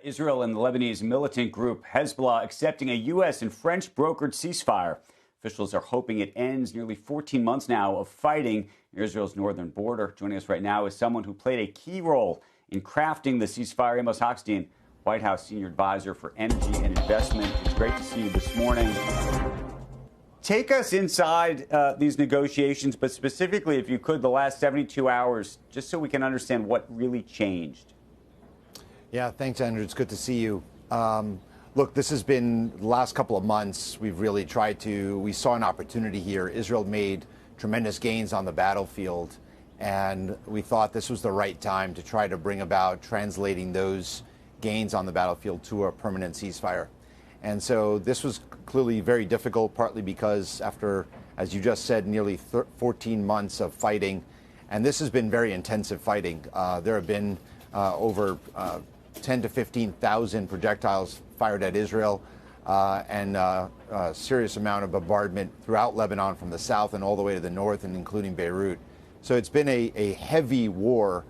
Israel and the Lebanese militant group Hezbollah accepting a U.S. and French brokered ceasefire. Officials are hoping it ends nearly 14 months now of fighting near Israel's northern border. Joining us right now is someone who played a key role in crafting the ceasefire, Amos Hochstein, White House senior advisor for energy and investment. It's great to see you this morning. Take us inside these negotiations, but specifically, if you could, the last 72 hours, just so we can understand what really changed. Yeah, thanks, Andrew. It's good to see you. Look, this has been the last couple of months. We've really we saw an opportunity here. Israel made tremendous gains on the battlefield, and we thought this was the right time to try to bring about translating those gains on the battlefield to a permanent ceasefire. And so this was clearly very difficult, partly because after, as you just said, nearly 14 months of fighting, and this has been very intensive fighting. There have been over 10 to 15,000 projectiles fired at Israel and a serious amount of bombardment throughout Lebanon from the south and all the way to the north, and including Beirut. So it's been a heavy war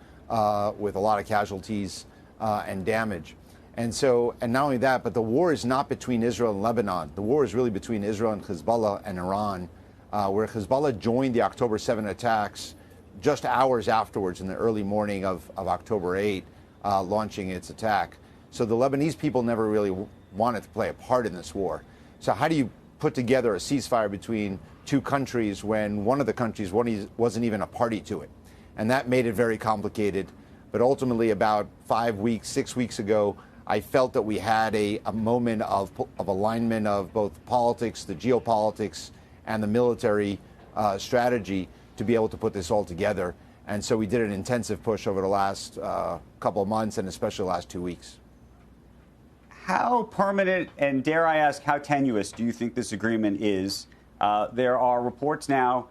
with a lot of casualties and damage. And not only that, but the war is not between Israel and Lebanon. The war is really between Israel and Hezbollah and Iran, where Hezbollah joined the October 7 attacks just hours afterwards in the early morning of October 8, launching its attack. So the Lebanese people never really wanted to play a part in this war. So how do you put together a ceasefire between two countries when one of the countries wasn't even a party to it? And that made it very complicated. But ultimately, about 5 weeks, 6 weeks ago, I felt that we had a moment of alignment of both politics, the geopolitics, and the military strategy to be able to put this all together. And so we did an intensive push over the last couple of months, and especially the last 2 weeks. How permanent, and dare I ask, how tenuous do you think this agreement is? There are reports now,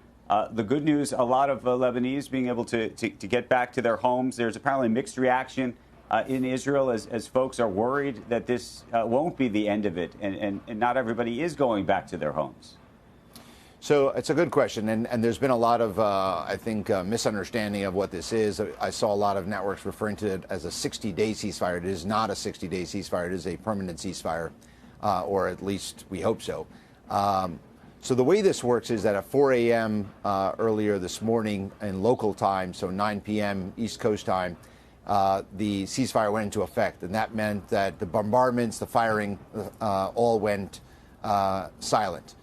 the good news, a lot of Lebanese being able to get back to their homes. There's apparently mixed reaction in Israel as folks are worried that this won't be the end of it, and not everybody is going back to their homes. So it's a good question, and there's been a lot of, I think, misunderstanding of what this is. I saw a lot of networks referring to it as a 60-day ceasefire. It is not a 60-day ceasefire. It is a permanent ceasefire, or at least we hope so. So the way this works is that at 4 a.m. Earlier this morning in local time, so 9 p.m. East Coast time, the ceasefire went into effect, and that meant that the bombardments, the firing, all went silent.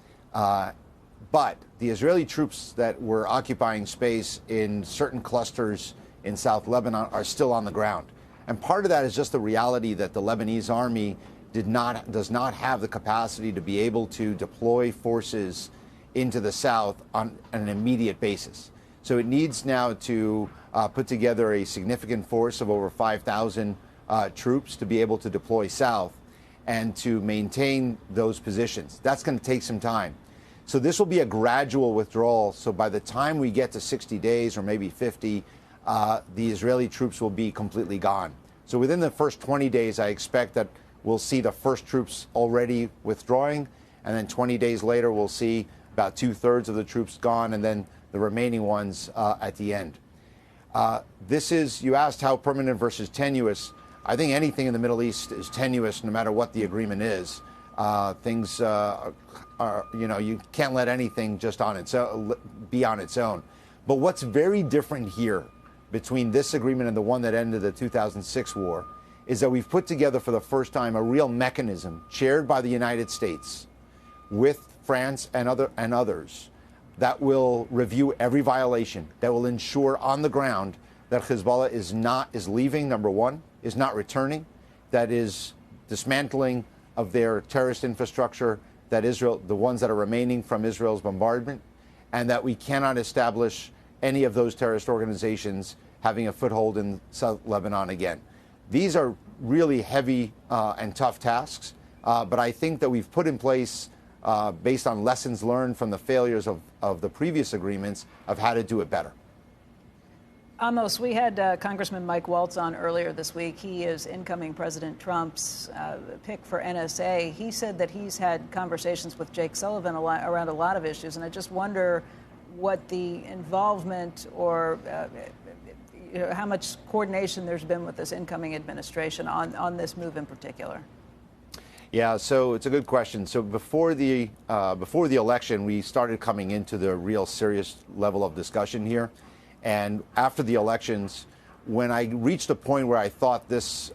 But the Israeli troops that were occupying space in certain clusters in South Lebanon are still on the ground. And part of that is just the reality that the Lebanese army does not have the capacity to be able to deploy forces into the south on an immediate basis. So it needs now to put together a significant force of over 5,000 troops to be able to deploy south and to maintain those positions. That's going to take some time. So this will be a gradual withdrawal. So by the time we get to 60 days or maybe 50, the Israeli troops will be completely gone. So within the first 20 days, I expect that we'll see the first troops already withdrawing. And then 20 days later, we'll see about 2/3 of the troops gone, and then the remaining ones at the end. You asked how permanent versus tenuous. I think anything in the Middle East is tenuous no matter what the agreement is. Things you can't let anything just be on its own. But what's very different here between this agreement and the one that ended the 2006 war is that we've put together for the first time a real mechanism chaired by the United States with France and others that will review every violation, that will ensure on the ground that Hezbollah is leaving, number one, is not returning, that is dismantling of their terrorist infrastructure, that the ones that are remaining from Israel's bombardment, and that we cannot establish any of those terrorist organizations having a foothold in South Lebanon again. These are really heavy and tough tasks, but I think that we've put in place, based on lessons learned from the failures of the previous agreements, of how to do it better. Amos, we had Congressman Mike Waltz on earlier this week. He is incoming President Trump's pick for NSA. He said that he's had conversations with Jake Sullivan around a lot of issues, and I just wonder what the involvement or how much coordination there's been with this incoming administration on this move in particular. Yeah, so it's a good question. So before the election, we started coming into the real serious level of discussion here, and after the elections, when I reached a point where I thought this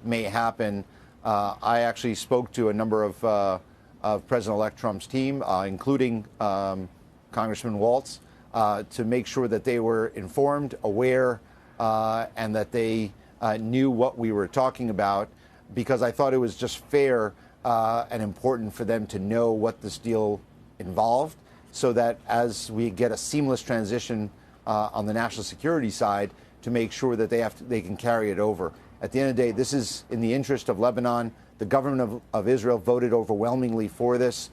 may happen, I actually spoke to a number of President-elect Trump's team, including Congressman Waltz, to make sure that they were informed, aware, and that they knew what we were talking about, because I thought it was just fair and important for them to know what this deal involved, so that as we get a seamless transition on the national security side, to make sure that they can carry it over. At the end of the day, this is in the interest of Lebanon. The government of Israel voted overwhelmingly for this.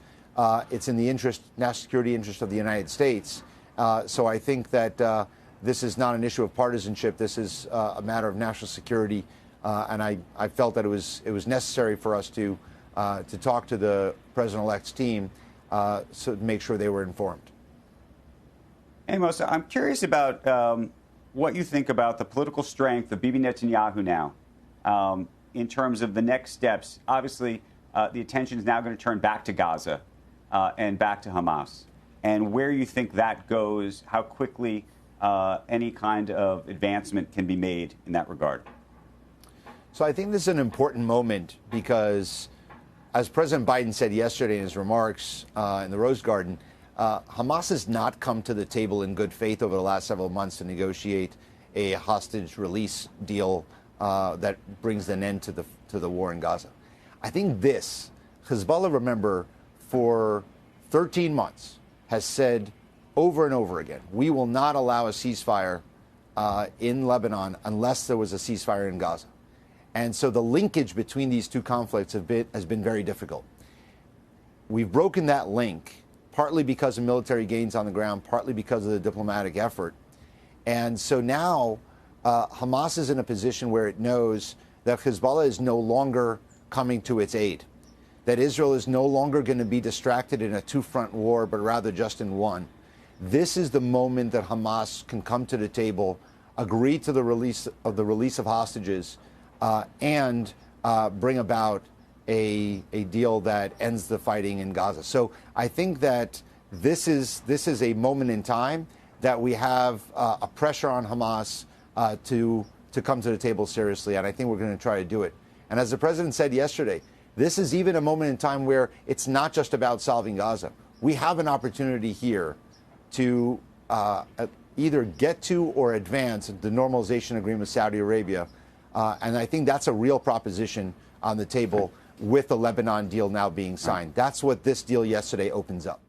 It's in the national security interest of the United States. So I think that this is not an issue of partisanship. This is a matter of national security, and I felt that it was necessary for us to talk to the President-elect's team so to make sure they were informed. Amos, I'm curious about what you think about the political strength of Bibi Netanyahu now in terms of the next steps. Obviously, the attention is now going to turn back to Gaza and back to Hamas, and where you think that goes, how quickly any kind of advancement can be made in that regard. So I think this is an important moment because, as President Biden said yesterday in his remarks in the Rose Garden, Hamas has not come to the table in good faith over the last several months to negotiate a hostage release deal that brings an end to the war in Gaza. I think Hezbollah, remember, for 13 months has said over and over again, we will not allow a ceasefire in Lebanon unless there was a ceasefire in Gaza. And so the linkage between these two conflicts has been very difficult. We've broken that link, partly because of military gains on the ground, partly because of the diplomatic effort. And so now Hamas is in a position where it knows that Hezbollah is no longer coming to its aid, that Israel is no longer going to be distracted in a two-front war, but rather just in one. This is the moment that Hamas can come to the table, agree to the release of hostages, and bring about a deal that ends the fighting in Gaza. So I think that this is a moment in time that we have a pressure on Hamas to come to the table seriously, and I think we're going to try to do it. And as the president said yesterday, this is even a moment in time where it's not just about solving Gaza. We have an opportunity here to either get to or advance the normalization agreement with Saudi Arabia, and I think that's a real proposition on the table with the Lebanon deal now being signed. That's what this deal yesterday opens up.